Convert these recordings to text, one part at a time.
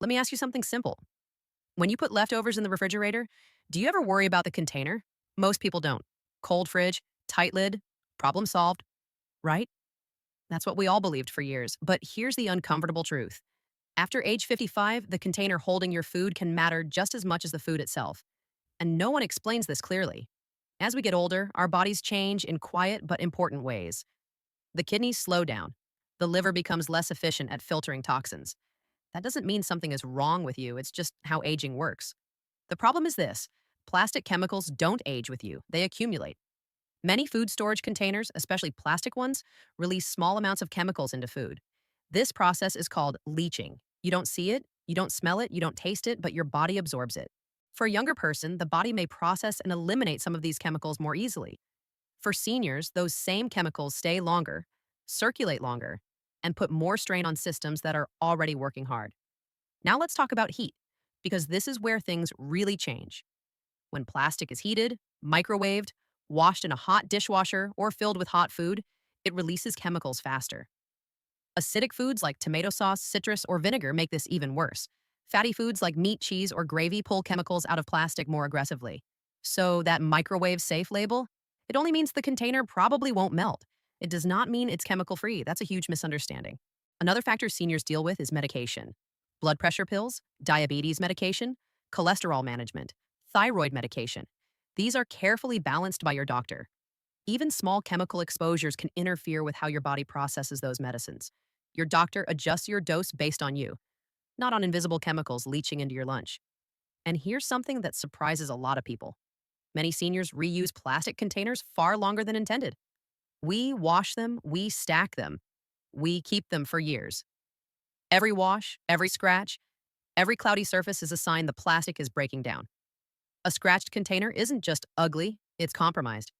Let me ask you something simple. When you put leftovers in the refrigerator, do you ever worry about the container? Most people don't. Cold fridge, tight lid, problem solved, right? That's what we all believed for years. But here's the uncomfortable truth. After age 55, the container holding your food can matter just as much as the food itself. And no one explains this clearly. As we get older, our bodies change in quiet but important ways. The kidneys slow down. The liver becomes less efficient at filtering toxins. That doesn't mean something is wrong with you, it's just how aging works. The problem is this: plastic chemicals don't age with you, they accumulate. Many food storage containers, especially plastic ones, release small amounts of chemicals into food. This process is called leaching. You don't see it, you don't smell it, you don't taste it, but your body absorbs it. For a younger person, the body may process and eliminate some of these chemicals more easily. For seniors, those same chemicals stay longer, circulate longer, and put more strain on systems that are already working hard. Now let's talk about heat, because this is where things really change. When plastic is heated, microwaved, washed in a hot dishwasher, or filled with hot food, it releases chemicals faster. Acidic foods like tomato sauce, citrus, or vinegar make this even worse. Fatty foods like meat, cheese, or gravy pull chemicals out of plastic more aggressively. So that microwave safe label, it only means the container probably won't melt. It does not mean it's chemical free. That's a huge misunderstanding. Another factor seniors deal with is medication. Blood pressure pills, diabetes medication, cholesterol management, thyroid medication. These are carefully balanced by your doctor. Even small chemical exposures can interfere with how your body processes those medicines. Your doctor adjusts your dose based on you, not on invisible chemicals leaching into your lunch. And here's something that surprises a lot of people. Many seniors reuse plastic containers far longer than intended. We wash them, we stack them, we keep them for years. Every wash, every scratch, every cloudy surface is a sign the plastic is breaking down. A scratched container isn't just ugly, it's compromised.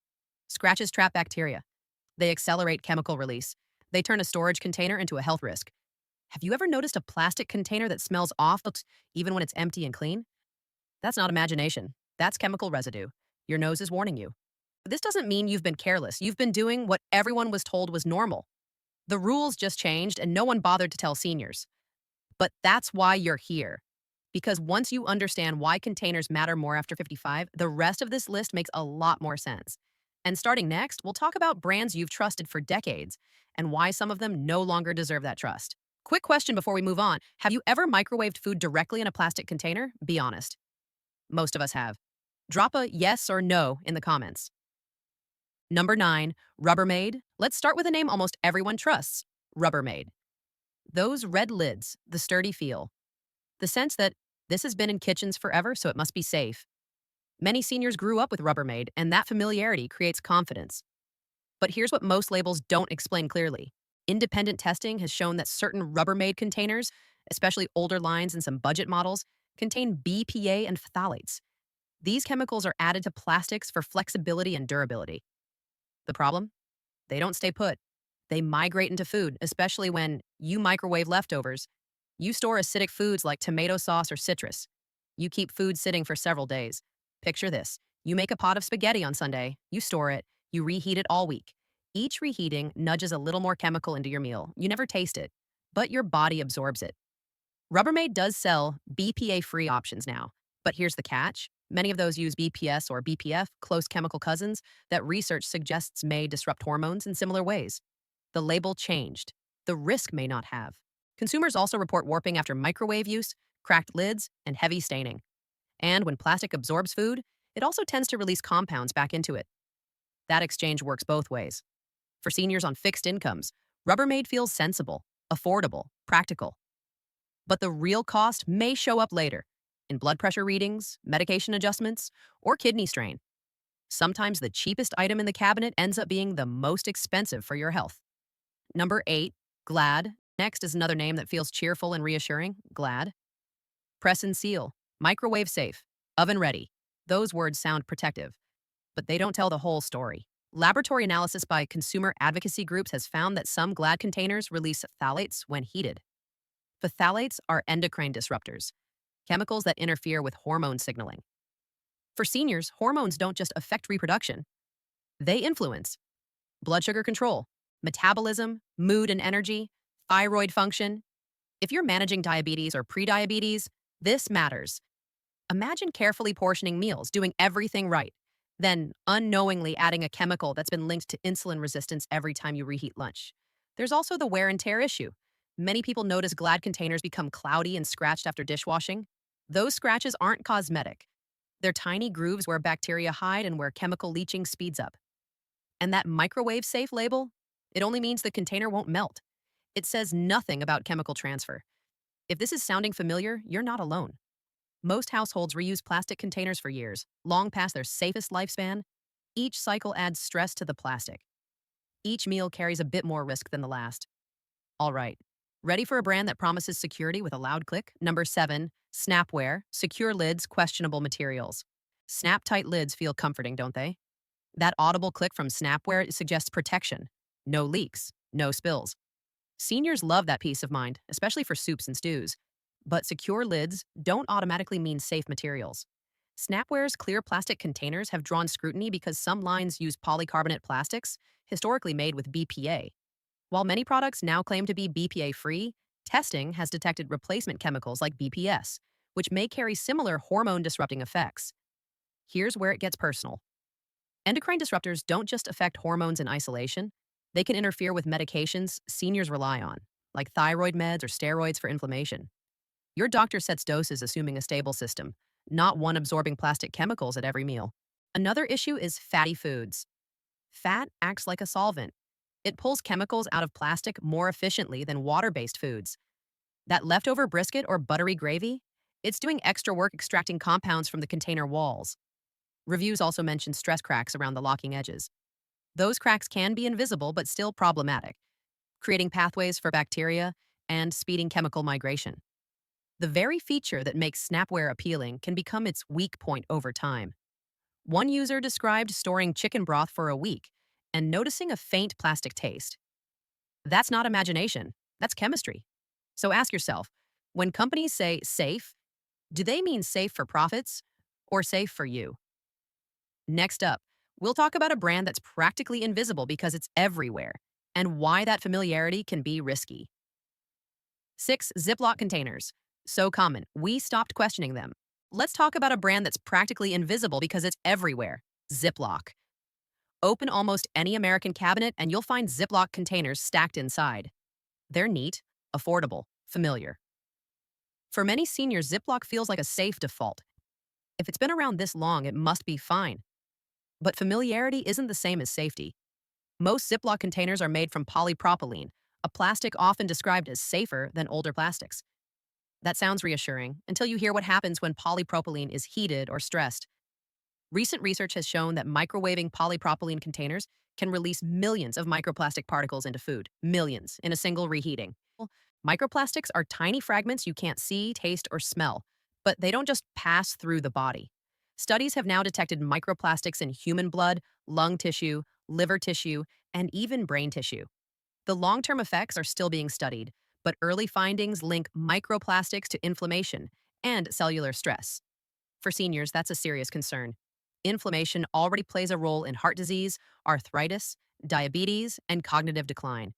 Scratches trap bacteria. They accelerate chemical release. They turn a storage container into a health risk. Have you ever noticed a plastic container that smells off even when it's empty and clean? That's not imagination. That's chemical residue. Your nose is warning you. But this doesn't mean you've been careless. You've been doing what everyone was told was normal. The rules just changed and no one bothered to tell seniors. But that's why you're here. Because once you understand why containers matter more after 55, the rest of this list makes a lot more sense. And starting next, we'll talk about brands you've trusted for decades and why some of them no longer deserve that trust. Quick question before we move on. Have you ever microwaved food directly in a plastic container? Be honest. Most of us have. Drop a yes or no in the comments. Number 9, Rubbermaid. Let's start with a name almost everyone trusts, Rubbermaid. Those red lids, the sturdy feel, the sense that this has been in kitchens forever, so it must be safe. Many seniors grew up with Rubbermaid, and that familiarity creates confidence. But here's what most labels don't explain clearly. Independent testing has shown that certain Rubbermaid containers, especially older lines and some budget models, contain BPA and phthalates. These chemicals are added to plastics for flexibility and durability. The problem? They don't stay put. They migrate into food, especially when you microwave leftovers. You store acidic foods like tomato sauce or citrus. You keep food sitting for several days. Picture this. You make a pot of spaghetti on Sunday, you store it, you reheat it all week. Each reheating nudges a little more chemical into your meal. You never taste it, but your body absorbs it. Rubbermaid does sell BPA-free options now, but here's the catch. Many of those use BPS or BPF, close chemical cousins, that research suggests may disrupt hormones in similar ways. The label changed. The risk may not have. Consumers also report warping after microwave use, cracked lids, and heavy staining. And when plastic absorbs food, it also tends to release compounds back into it. That exchange works both ways. For seniors on fixed incomes, Rubbermaid feels sensible, affordable, practical. But the real cost may show up later, in blood pressure readings, medication adjustments, or kidney strain. Sometimes the cheapest item in the cabinet ends up being the most expensive for your health. Number 8, Glad. Next is another name that feels cheerful and reassuring, Glad. Press and seal, microwave safe, oven ready. Those words sound protective, but they don't tell the whole story. Laboratory analysis by consumer advocacy groups has found that some Glad containers release phthalates when heated. Phthalates are endocrine disruptors, chemicals that interfere with hormone signaling. For seniors, hormones don't just affect reproduction. They influence blood sugar control, metabolism, mood and energy, thyroid function. If you're managing diabetes or prediabetes, this matters. Imagine carefully portioning meals, doing everything right, then unknowingly adding a chemical that's been linked to insulin resistance every time you reheat lunch. There's also the wear and tear issue. Many people notice Glad containers become cloudy and scratched after dishwashing. Those scratches aren't cosmetic. They're tiny grooves where bacteria hide and where chemical leaching speeds up. And that microwave safe label, it only means the container won't melt. It says nothing about chemical transfer. If this is sounding familiar, you're not alone. Most households reuse plastic containers for years, long past their safest lifespan. Each cycle adds stress to the plastic. Each meal carries a bit more risk than the last. All right. Ready for a brand that promises security with a loud click? Number 7, Snapware, secure lids, questionable materials. Snap-tight lids feel comforting, don't they? That audible click from Snapware suggests protection. No leaks, no spills. Seniors love that peace of mind, especially for soups and stews. But secure lids don't automatically mean safe materials. Snapware's clear plastic containers have drawn scrutiny because some lines use polycarbonate plastics, historically made with BPA. While many products now claim to be BPA-free, testing has detected replacement chemicals like BPS, which may carry similar hormone-disrupting effects. Here's where it gets personal. Endocrine disruptors don't just affect hormones in isolation, they can interfere with medications seniors rely on, like thyroid meds or steroids for inflammation. Your doctor sets doses assuming a stable system, not one absorbing plastic chemicals at every meal. Another issue is fatty foods. Fat acts like a solvent. It pulls chemicals out of plastic more efficiently than water-based foods. That leftover brisket or buttery gravy, it's doing extra work extracting compounds from the container walls. Reviews also mention stress cracks around the locking edges. Those cracks can be invisible but still problematic, creating pathways for bacteria and speeding chemical migration. The very feature that makes Snapware appealing can become its weak point over time. One user described storing chicken broth for a week and noticing a faint plastic taste. That's not imagination, that's chemistry. So ask yourself, when companies say safe, do they mean safe for profits or safe for you? Next up, we'll talk about a brand that's practically invisible because it's everywhere and why that familiarity can be risky. 6. Ziploc containers. So common, we stopped questioning them. Let's talk about a brand that's practically invisible because it's everywhere. Ziploc. Open almost any American cabinet and you'll find Ziploc containers stacked inside. They're neat, affordable, familiar. For many seniors, Ziploc feels like a safe default. If it's been around this long, it must be fine. But familiarity isn't the same as safety. Most Ziploc containers are made from polypropylene, a plastic often described as safer than older plastics. That sounds reassuring until you hear what happens when polypropylene is heated or stressed. Recent research has shown that microwaving polypropylene containers can release millions of microplastic particles into food, millions, in a single reheating. Microplastics are tiny fragments you can't see, taste, or smell, but they don't just pass through the body. Studies have now detected microplastics in human blood, lung tissue, liver tissue, and even brain tissue. The long-term effects are still being studied, but early findings link microplastics to inflammation and cellular stress. For seniors, that's a serious concern. Inflammation already plays a role in heart disease, arthritis, diabetes, and cognitive decline.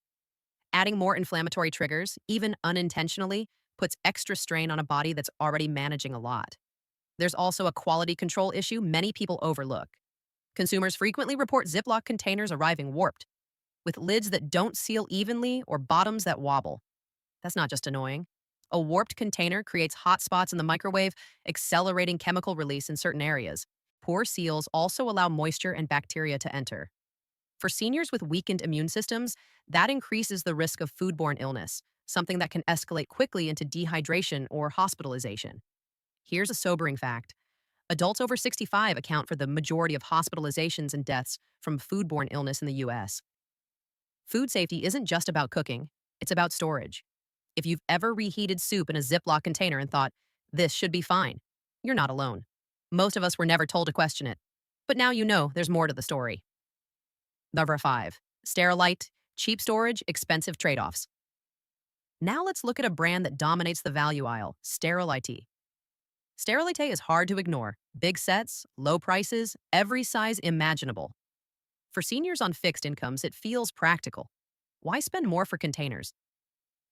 Adding more inflammatory triggers, even unintentionally, puts extra strain on a body that's already managing a lot. There's also a quality control issue many people overlook. Consumers frequently report Ziploc containers arriving warped, with lids that don't seal evenly or bottoms that wobble. That's not just annoying. A warped container creates hot spots in the microwave, accelerating chemical release in certain areas. Poor seals also allow moisture and bacteria to enter. For seniors with weakened immune systems, that increases the risk of foodborne illness, something that can escalate quickly into dehydration or hospitalization. Here's a sobering fact. Adults over 65 account for the majority of hospitalizations and deaths from foodborne illness in the US. Food safety isn't just about cooking, it's about storage. If you've ever reheated soup in a Ziploc container and thought, this should be fine, you're not alone. Most of us were never told to question it. But now you know there's more to the story. Number 5. Sterilite, cheap storage, expensive trade-offs. Now let's look at a brand that dominates the value aisle, Sterilite. Sterilite is hard to ignore. Big sets, low prices, every size imaginable. For seniors on fixed incomes, it feels practical. Why spend more for containers?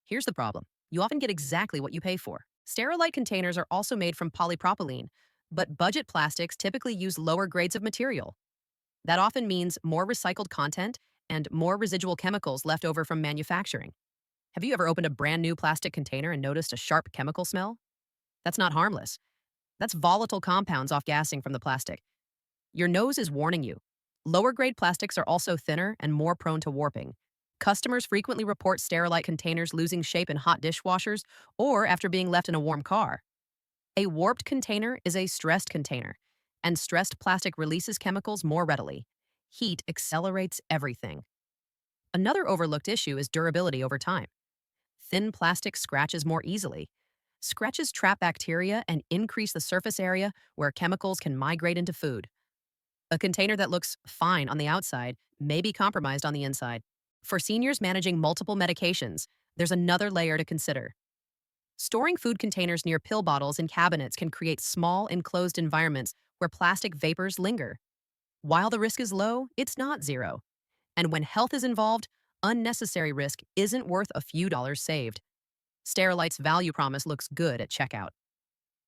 Here's the problem. You often get exactly what you pay for. Sterilite containers are also made from polypropylene, but budget plastics typically use lower grades of material. That often means more recycled content and more residual chemicals left over from manufacturing. Have you ever opened a brand new plastic container and noticed a sharp chemical smell? That's not harmless. That's volatile compounds off gassing from the plastic. Your nose is warning you. Lower grade plastics are also thinner and more prone to warping. Customers frequently report Sterilite containers losing shape in hot dishwashers or after being left in a warm car. A warped container is a stressed container, and stressed plastic releases chemicals more readily. Heat accelerates everything. Another overlooked issue is durability over time. Thin plastic scratches more easily. Scratches trap bacteria and increase the surface area where chemicals can migrate into food. A container that looks fine on the outside may be compromised on the inside. For seniors managing multiple medications, there's another layer to consider. Storing food containers near pill bottles in cabinets can create small, enclosed environments where plastic vapors linger. While the risk is low, it's not zero. And when health is involved, unnecessary risk isn't worth a few dollars saved. Sterilite's value promise looks good at checkout.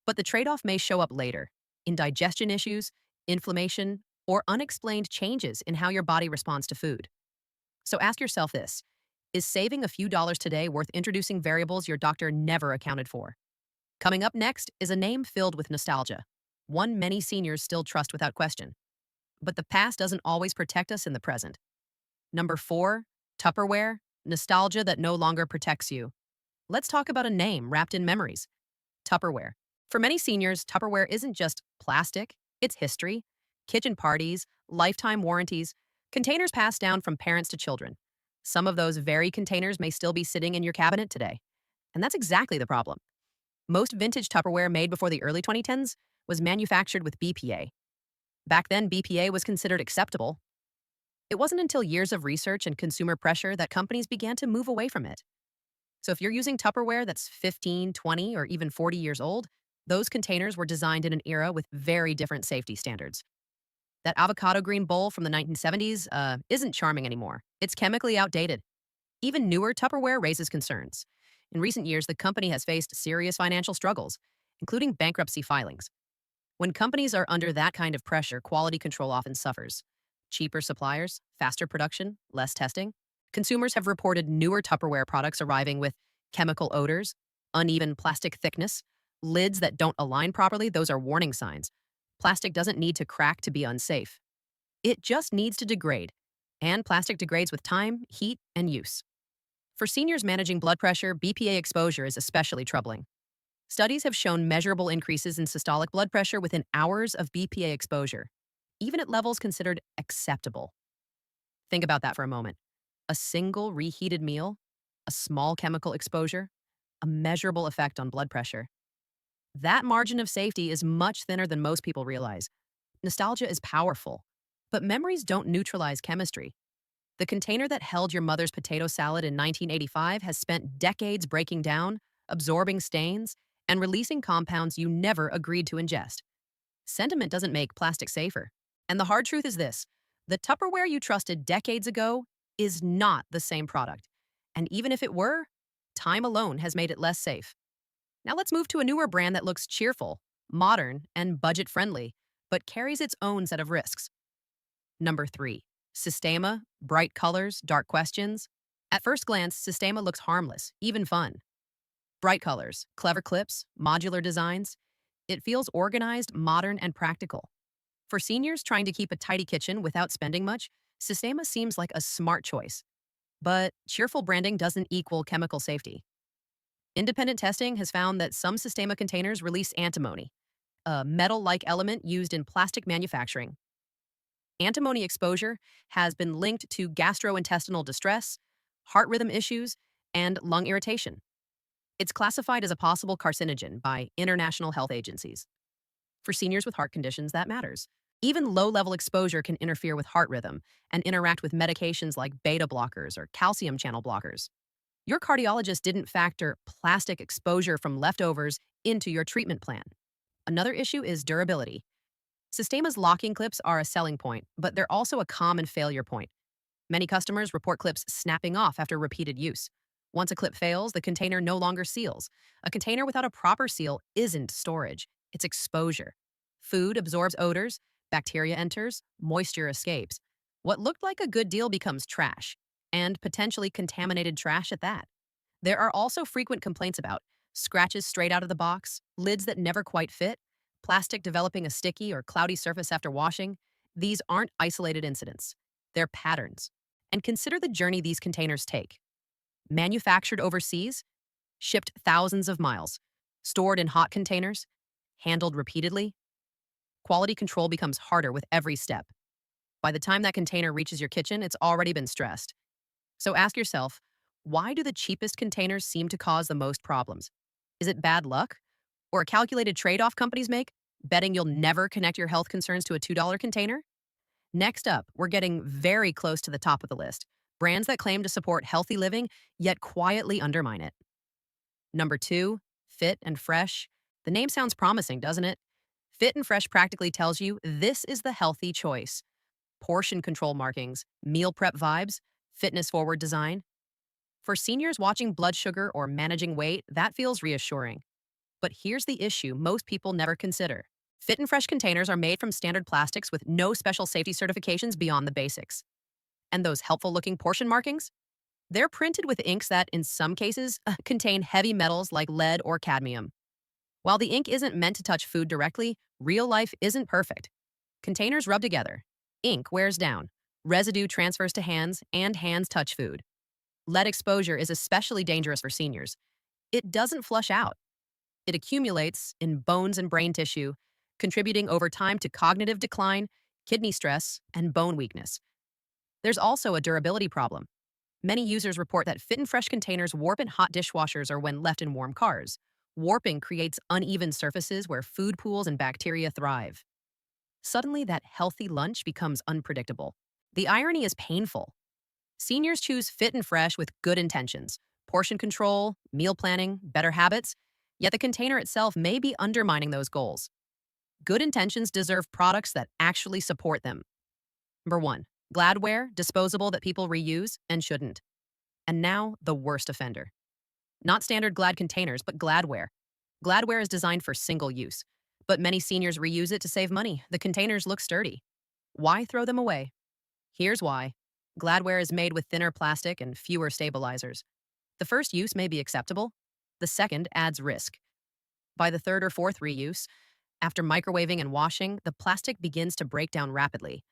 But the trade-off may show up later, in digestion issues, inflammation, or unexplained changes in how your body responds to food. So ask yourself this: is saving a few dollars today worth introducing variables your doctor never accounted for? Coming up next is a name filled with nostalgia, one many seniors still trust without question. But the past doesn't always protect us in the present. Number 4, Tupperware, nostalgia that no longer protects you. Let's talk about a name wrapped in memories: Tupperware. For many seniors, Tupperware isn't just plastic, it's history, kitchen parties, lifetime warranties, containers passed down from parents to children. Some of those very containers may still be sitting in your cabinet today. And that's exactly the problem. Most vintage Tupperware made before the early 2010s was manufactured with BPA. Back then, BPA was considered acceptable. It wasn't until years of research and consumer pressure that companies began to move away from it. So if you're using Tupperware that's 15, 20, or even 40 years old, those containers were designed in an era with very different safety standards. That avocado green bowl from the 1970s isn't charming anymore. It's chemically outdated. Even newer Tupperware raises concerns. In recent years, the company has faced serious financial struggles, including bankruptcy filings. When companies are under that kind of pressure, quality control often suffers. Cheaper suppliers, faster production, less testing. Consumers have reported newer Tupperware products arriving with chemical odors, uneven plastic thickness, lids that don't align properly. Those are warning signs. Plastic doesn't need to crack to be unsafe. It just needs to degrade. And plastic degrades with time, heat, and use. For seniors managing blood pressure, BPA exposure is especially troubling. Studies have shown measurable increases in systolic blood pressure within hours of BPA exposure, even at levels considered acceptable. Think about that for a moment. A single reheated meal, a small chemical exposure, a measurable effect on blood pressure. That margin of safety is much thinner than most people realize. Nostalgia is powerful, but memories don't neutralize chemistry. The container that held your mother's potato salad in 1985 has spent decades breaking down, absorbing stains, and releasing compounds you never agreed to ingest. Sentiment doesn't make plastic safer. And the hard truth is this: the Tupperware you trusted decades ago is not the same product. And even if it were, time alone has made it less safe. Now let's move to a newer brand that looks cheerful, modern, and budget-friendly, but carries its own set of risks. Number 3, Systema, bright colors, dark questions. At first glance, Systema looks harmless, even fun. Bright colors, clever clips, modular designs. It feels organized, modern, and practical. For seniors trying to keep a tidy kitchen without spending much, Systema seems like a smart choice. But cheerful branding doesn't equal chemical safety. Independent testing has found that some Systema containers release antimony, a metal-like element used in plastic manufacturing. Antimony exposure has been linked to gastrointestinal distress, heart rhythm issues, and lung irritation. It's classified as a possible carcinogen by international health agencies. For seniors with heart conditions, that matters. Even low-level exposure can interfere with heart rhythm and interact with medications like beta blockers or calcium channel blockers. Your cardiologist didn't factor plastic exposure from leftovers into your treatment plan. Another issue is durability. Systema's locking clips are a selling point, but they're also a common failure point. Many customers report clips snapping off after repeated use. Once a clip fails, the container no longer seals. A container without a proper seal isn't storage, it's exposure. Food absorbs odors, bacteria enters, moisture escapes. What looked like a good deal becomes trash, and potentially contaminated trash at that. There are also frequent complaints about scratches straight out of the box, lids that never quite fit, plastic developing a sticky or cloudy surface after washing. These aren't isolated incidents, they're patterns. And consider the journey these containers take. Manufactured overseas, shipped thousands of miles, stored in hot containers, handled repeatedly. Quality control becomes harder with every step. By the time that container reaches your kitchen, it's already been stressed. So ask yourself, why do the cheapest containers seem to cause the most problems? Is it bad luck? Or a calculated trade off companies make, betting you'll never connect your health concerns to a $2 container? Next up, we're getting very close to the top of the list, brands that claim to support healthy living, yet quietly undermine it. Number 2, Fit and Fresh. The name sounds promising, doesn't it? Fit and Fresh practically tells you this is the healthy choice. Portion control markings, meal prep vibes, fitness forward design. For seniors watching blood sugar or managing weight, that feels reassuring. But here's the issue most people never consider. Fit and Fresh containers are made from standard plastics with no special safety certifications beyond the basics. And those helpful looking portion markings? They're printed with inks that, in some cases, contain heavy metals like lead or cadmium. While the ink isn't meant to touch food directly, real life isn't perfect. Containers rub together. Ink wears down. Residue transfers to hands, and hands touch food. Lead exposure is especially dangerous for seniors. It doesn't flush out. It accumulates in bones and brain tissue, contributing over time to cognitive decline, kidney stress, and bone weakness. There's also a durability problem. Many users report that Fit and Fresh containers warp in hot dishwashers or when left in warm cars. Warping creates uneven surfaces where food pools and bacteria thrive. Suddenly, that healthy lunch becomes unpredictable. The irony is painful. Seniors choose Fit and Fresh with good intentions, portion control, meal planning, better habits, yet the container itself may be undermining those goals. Good intentions deserve products that actually support them. Number 1, Gladware, disposable that people reuse and shouldn't. And now, the worst offender. Not standard Glad containers, but Gladware. Gladware is designed for single use, but many seniors reuse it to save money. The containers look sturdy. Why throw them away? Here's why. Gladware is made with thinner plastic and fewer stabilizers. The first use may be acceptable. The second adds risk. By the third or fourth reuse, after microwaving and washing, the plastic begins to break down rapidly.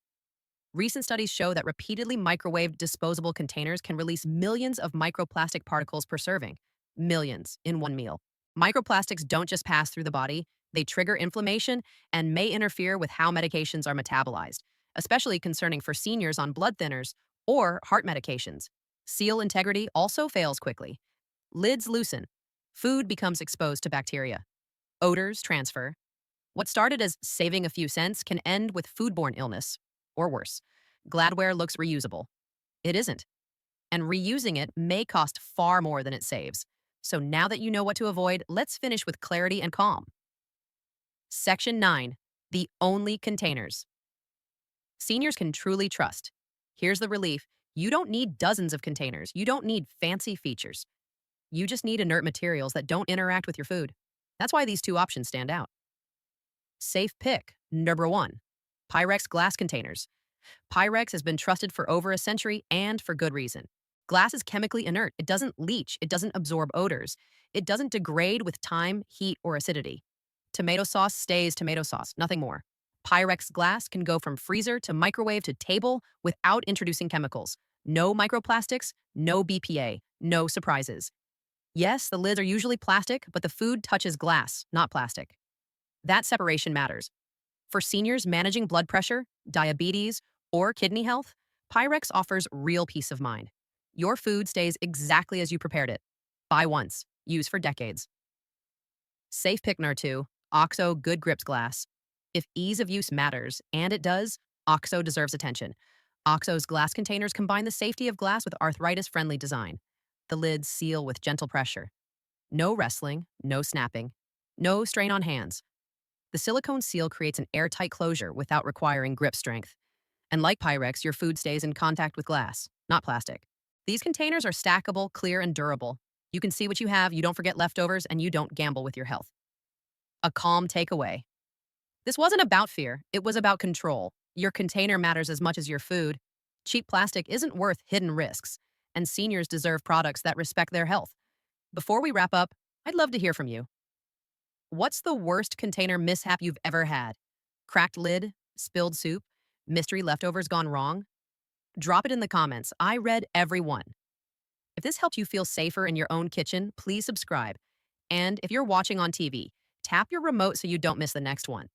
Recent studies show that repeatedly microwaved disposable containers can release millions of microplastic particles per serving. Millions in one meal. Microplastics don't just pass through the body, they trigger inflammation and may interfere with how medications are metabolized, especially concerning for seniors on blood thinners or heart medications. Seal integrity also fails quickly. Lids loosen. Food becomes exposed to bacteria. Odors transfer. What started as saving a few cents can end with foodborne illness, or worse. Gladware looks reusable. It isn't. And reusing it may cost far more than it saves. So now that you know what to avoid, let's finish with clarity and calm. Section 9. The only containers. Seniors can truly trust. Here's the relief. You don't need dozens of containers. You don't need fancy features. You just need inert materials that don't interact with your food. That's why these two options stand out. Safe pick. Number 1. Pyrex glass containers. Pyrex has been trusted for over a century and for good reason. Glass is chemically inert. It doesn't leach. It doesn't absorb odors. It doesn't degrade with time, heat, or acidity. Tomato sauce stays tomato sauce, nothing more. Pyrex glass can go from freezer to microwave to table without introducing chemicals. No microplastics, no BPA, no surprises. Yes, the lids are usually plastic, but the food touches glass, not plastic. That separation matters. For seniors managing blood pressure, diabetes, or kidney health, Pyrex offers real peace of mind. Your food stays exactly as you prepared it. Buy once, use for decades. Safe pick number 2, OXO Good Grips Glass. If ease of use matters, and it does, OXO deserves attention. OXO's glass containers combine the safety of glass with arthritis-friendly design. The lids seal with gentle pressure. No wrestling, no snapping, no strain on hands. The silicone seal creates an airtight closure without requiring grip strength. And like Pyrex, your food stays in contact with glass, not plastic. These containers are stackable, clear, and durable. You can see what you have, you don't forget leftovers, and you don't gamble with your health. A calm takeaway. This wasn't about fear, it was about control. Your container matters as much as your food. Cheap plastic isn't worth hidden risks, and seniors deserve products that respect their health. Before we wrap up, I'd love to hear from you. What's the worst container mishap you've ever had? Cracked lid, spilled soup, mystery leftovers gone wrong? Drop it in the comments. I read every one. If this helped you feel safer in your own kitchen, please subscribe. And if you're watching on TV, tap your remote so you don't miss the next one.